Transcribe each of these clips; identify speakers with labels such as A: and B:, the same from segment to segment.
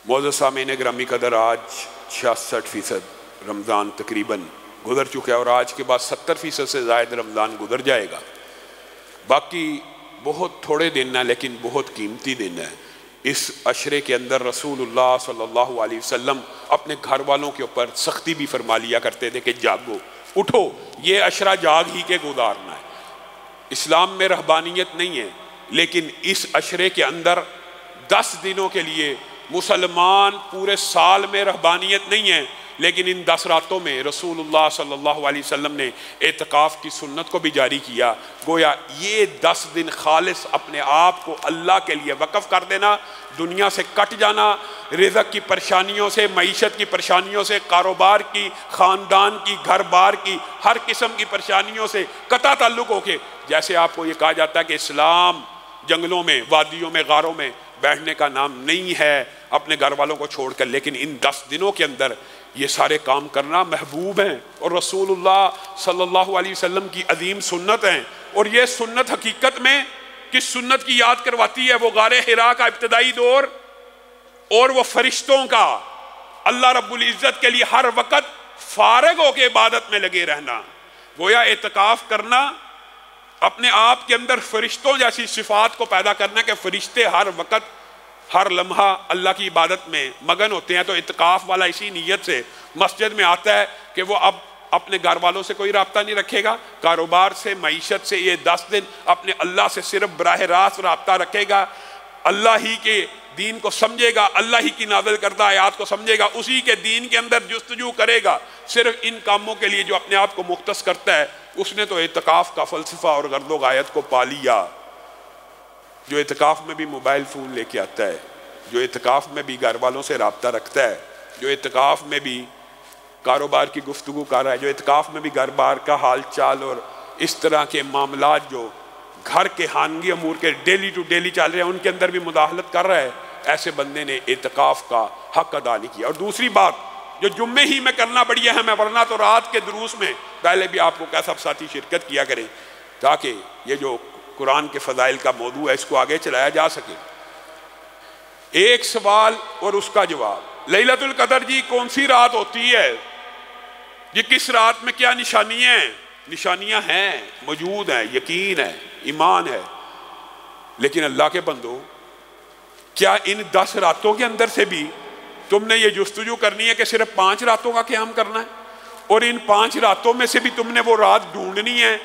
A: मौजूद सामीन ग्रामी कदर, आज 66% रमज़ान तकरीबन गुजर चुका है और आज के बाद 70% से ज़ायद रमज़ान गुजर जाएगा। बाकी बहुत थोड़े दिन है लेकिन बहुत कीमती दिन है। इस अशरे के अंदर रसूलुल्लाह सल्लल्लाहु अलैहि वसल्लम अपने घर वालों के ऊपर सख्ती भी फरमा लिया करते थे कि जागो, उठो, ये अशरा जाग ही के गुजारना है। इस्लाम में रहबानियत नहीं है, लेकिन इस अशरे के अंदर 10 दिनों के लिए मुसलमान पूरे साल में रहबानियत नहीं है, लेकिन इन 10 रातों में रसूलुल्लाह सल्लल्लाहु अलैहि वसल्लम ने एतकाफ़ की सुन्नत को भी जारी किया। गोया ये 10 दिन खालिस अपने आप को अल्लाह के लिए वक़फ़ कर देना, दुनिया से कट जाना, रिज़्क़ की परेशानियों से, मईशत की परेशानियों से, कारोबार की, ख़ानदान की, घर बार की, हर किस्म की परेशानियों से कता ताल्लुक़ होके, जैसे आपको ये कहा जाता है कि इस्लाम जंगलों में, वादियों में, गारों में बैठने का नाम नहीं है अपने घर वालों को छोड़कर, लेकिन इन 10 दिनों के अंदर ये सारे काम करना महबूब हैं और रसूलुल्लाह सल्लल्लाहु अलैहि वसल्लम की अजीम सुन्नत हैं। और ये सुन्नत हकीकत में किस सुन्नत की याद करवाती है? वो गारे हिरा का इब्तदाई दौर और वो फरिश्तों का अल्लाह रब्बुल इज़्ज़त के लिए हर वक़्त फारग होकर इबादत में लगे रहना। गोया एतकाफ़ करना अपने आप के अंदर फरिश्तों जैसी सिफात को पैदा करना कि फरिश्ते हर वक़्त हर लम्हा अल्लाह की इबादत में मगन होते हैं। तो इत्काफ़ वाला इसी नीयत से मस्जिद में आता है कि वो अब अपने घर वालों से कोई राब्ता नहीं रखेगा, कारोबार से, मईशत से, ये 10 दिन अपने अल्लाह से सिर्फ बराह रास्त राब्ता रखेगा, अल्लाह ही के दीन को समझेगा, अल्लाह ही की नाज़िल करदा आयात को समझेगा, उसी के दीन के अंदर जुस्तजू करेगा। सिर्फ इन कामों के लिए जो अपने आप को मुख्तस करता है, उसने तो इत्काफ़ का फ़लसफ़ा और गर्दो गायत को पा लिया। जो इत्काफ़ में भी मोबाइल फ़ोन लेके आता है, जो इत्काफ़ में भी घर वालों से रब्ता रखता है, जो इत्काफ़ में भी कारोबार की गुफ्तगू कर रहा है, जो इत्काफ़ में भी घर बार का हाल चाल और इस तरह के मामलात जो घर के खानगी अमूर के डेली टू डेली चल रहे हैं उनके अंदर भी मुदाखलत कर रहा है, ऐसे बंदे ने इत्काफ़ का हक अदा नहीं किया। और दूसरी बात जो जुम्मे ही में करना बड़ी अहम है, वरना तो रात के दुरूस में पहले भी आपको क्या सब साथी शिरकत किया करें ताकि ये जो कुरान के फ़ज़ाइल का मौजू है इसको आगे चलाया जा सके। एक सवाल और उसका जवाब, लैलतुल क़द्र जी कौन सी रात होती है? ये किस रात में क्या निशानियाँ हैं? निशानियाँ हैं, मौजूद हैं, यकीन है, ईमान है, लेकिन अल्लाह के बंदो, क्या इन 10 रातों के अंदर से भी तुमने ये जुस्तजू करनी है कि सिर्फ 5 रातों का क़याम करना है? और इन 5 रातों में से भी तुमने वो रात ढूंढनी है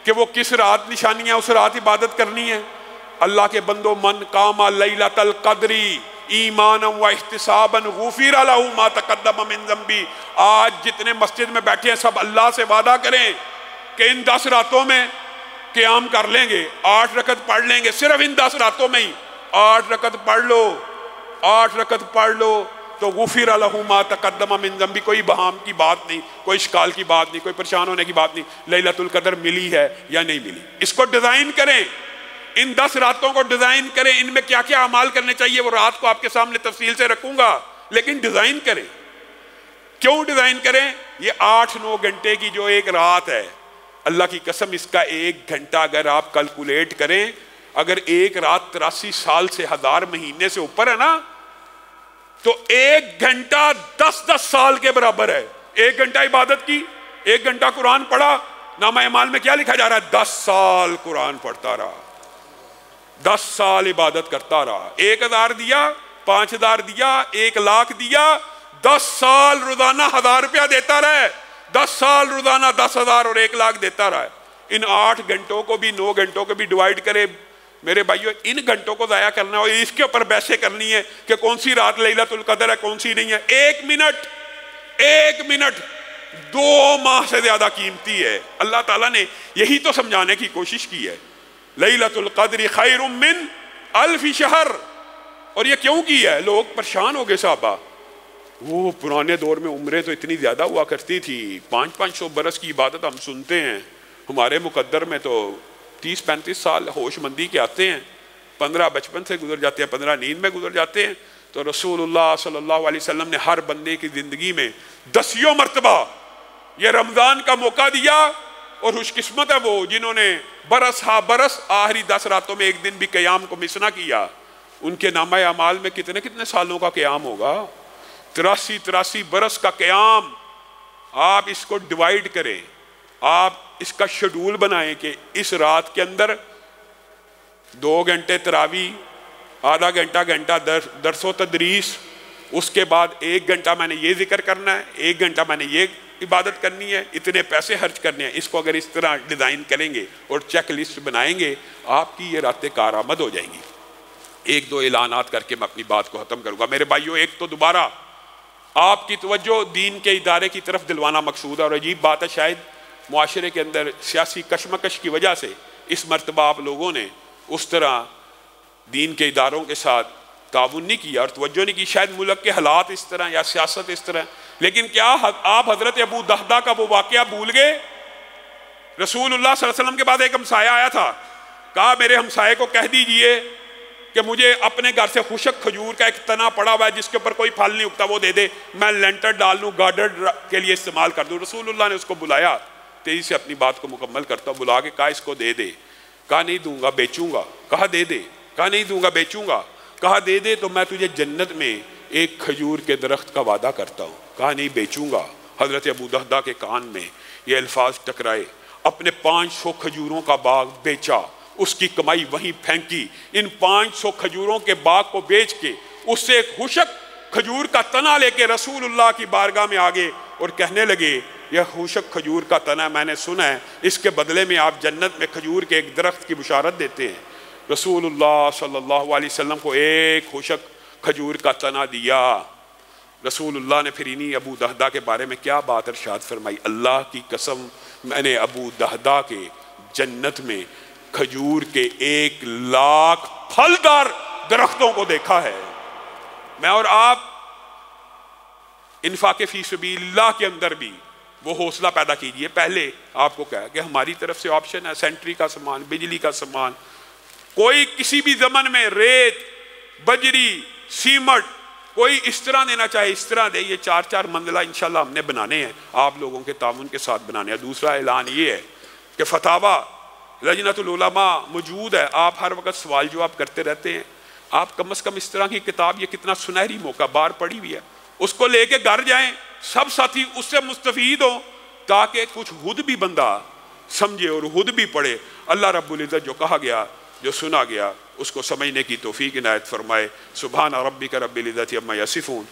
A: कि वो किस रात निशानियाँ, उस रात इबादत करनी है। अल्लाह के बंदो, मन कामा लैलतल क़द्री ईमान व इहतिसाबन गुफिर लहू मा तक़द्दम मिन ज़ंबी। आज जितने मस्जिद में बैठे हैं सब अल्लाह से वादा करें कि इन 10 रातों में क़याम कर लेंगे, 8 रकत पढ़ लेंगे, सिर्फ इन 10 रातों में ही 8 रकत पढ़ लो, 8 रकत पढ़ लो तो गुफिर लहू मा तक़द्दम मिन ज़ंबी। कोई बहाम की बात नहीं, कोई शिकाल की बात नहीं, कोई परेशान होने की बात नहीं। लैलतुल क़द्र मिली है या नहीं मिली, इसको डिज़ाइन करें, इन 10 रातों को डिज़ाइन करें, इनमें क्या क्या अमाल करने चाहिए वो रात को आपके सामने तफसील से रखूंगा, लेकिन डिज़ाइन करें। क्यों डिज़ाइन करें? ये 8-9 घंटे की जो एक रात है, अल्लाह की कसम इसका 1 घंटा अगर आप कैलकुलेट करें, अगर एक रात 83 साल से 1000 महीने से ऊपर है ना, तो 1 घंटा 10-10 साल के बराबर है। 1 घंटा इबादत की, 1 घंटा कुरान पढ़ा, नामा अमाल में क्या लिखा जा रहा है? 10 साल कुरान पढ़ता रहा, 10 साल इबादत करता रहा, 1000 दिया, 5000 दिया, 1 लाख दिया, 10 साल रोजाना 1000 रुपया देता रहे, 10 साल रोजाना 10,000 और 1 लाख देता रहा। इन 8 घंटों को भी 9 घंटों को भी डिवाइड करे मेरे भाइयों, इन घंटों को ज़ाया करना और इसके ऊपर बहसें करनी है कि कौन सी रात लैलतुल क़द्र है, कौन सी नहीं है। 1 मिनट 2 माह से ज्यादा कीमती है। अल्लाह ताला ने यही तो समझाने की कोशिश की है, लैलतुल क़द्र खैरुम मिन अल्फ़ि शहर। और ये क्यों की है? लोग परेशान हो गए साहबा, वो पुराने दौर में उम्रें तो इतनी ज़्यादा हुआ करती थी, 500-500 बरस की इबादत हम सुनते हैं, हमारे मुकद्दर में तो 30-35 साल होशमंदी के आते हैं, 15 बचपन से गुजर जाते हैं, 15 नींद में गुजर जाते हैं। तो रसूलुल्लाह सल्लल्लाहु अलैहि वसल्लम ने हर बंदे की ज़िंदगी में 10 मरतबा ये रमज़ान का मौका दिया, और खुशकिस्मत है वो जिन्होंने बरस आखिरी 10 रातों में एक दिन भी क़याम को मिस ना किया। उनके नामा अमाल में कितने कितने सालों का क़याम होगा, 83 बरस का क़याम। आप इसको डिवाइड करें, आप इसका शेड्यूल बनाएं कि इस रात के अंदर 2 घंटे तरावी, आधा घंटा दरसो तदरीस, उसके बाद 1 घंटा मैंने ये जिक्र करना है, 1 घंटा मैंने ये इबादत करनी है, इतने पैसे खर्च करने हैं। इसको अगर इस तरह डिज़ाइन करेंगे और चेक लिस्ट बनाएंगे, आपकी ये रातें कारआमद हो जाएंगी। 1-2 ऐलानात करके मैं अपनी बात को ख़त्म करूँगा। मेरे भाइयों, एक तो दोबारा आपकी तवज्जो दीन के इदारे की तरफ दिलवाना मकसूद है। और अजीब बात है, शायद मुआशरे के अंदर सियासी कशमकश की वजह से इस मरतबा आप लोगों ने उस तरह दीन के इदारों के साथ ताउन नहीं किया और तवज्जो नहीं की। शायद मुल्क के हालात इस तरह या सियासत इस तरह। लेकिन क्या आप हजरत अबू दहदा का वो वाक़या भूल गए? रसूलुल्लाह सल्लल्लाहु अलैहि वसल्लम के बाद एक हमसाया आया था, कहा मेरे हमसाये को कह दीजिए कि मुझे अपने घर से खुशक खजूर का एक तना पड़ा हुआ है जिसके ऊपर कोई फल नहीं उगता, वो दे दे, मैं लेंटर डाल लूँ, गार्डर के लिए इस्तेमाल कर दूँ। रसूलुल्लाह ने उसको बुलाया, तेजी से अपनी बात को मुकम्मल करता, बुला के कहा इसको दे दे। कहा नहीं दूंगा, बेचूंगा। कहा दे दे। कहा नहीं दूंगा, बेचूंगा। कहा दे दे तो मैं तुझे जन्नत में एक खजूर के दरख्त का वादा करता हूँ। कहा नहीं, बेचूंगा। हजरत अबू दहदा के कान में ये अल्फाज टकराए, अपने 500 खजूरों का बाग बेचा, उसकी कमाई वहीं फेंकी। इन 500 खजूरों के बाग को बेच के उससे एक खुशक खजूर का तना लेके रसूलुल्लाह की बारगाह में आ गए और कहने लगे, यह खुशक खजूर का तना मैंने सुना है, इसके बदले में आप जन्नत में खजूर के एक दरख्त की बुशारत देते हैं। रसूलुल्लाह सल्लल्लाहु अलैहि वसल्लम को एक खुशक खजूर का तना दिया। रसूलुल्लाह ने फिर इन्हीं अबू दहदा के बारे में क्या बात इरशाद फरमाई, अल्लाह की कसम मैंने अबू दहदा के जन्नत में खजूर के 1 लाख फलदार दरख्तों को देखा है। मैं और आप इन्फाक़े फी सबीलिल्लाह के अंदर भी वो हौसला पैदा कीजिए। पहले आपको क्या है कि हमारी तरफ से ऑप्शन है, सेंट्री का सामान, बिजली का सामान, कोई किसी भी ज़मन में रेत, बजरी, सीमट कोई इस तरह देना चाहे इस तरह दे। ये 4-4 मंजिला इंशाल्लाह हमने बनाने हैं, आप लोगों के ताउन के साथ बनाने हैं। दूसरा ऐलान ये है कि फतावा लजनतुल उलमा मौजूद है, आप हर वक्त सवाल जवाब करते रहते हैं। आप कम से कम इस तरह की किताब, ये कितना सुनहरी मौका, बाहर पड़ी हुई है, उसको लेके घर जाएं, सब साथी उससे मुस्तफीद हो, ताकि कुछ खुद भी बंदा समझे और खुद भी पढ़े। अल्लाह रब्बुल इज़्ज़त जो कहा गया, जो सुना गया, उसको समझने की तौफीक इनायत फरमाए। सुभान रब्बिका रब्बिल इज़्ज़ति अम्मा यसिफून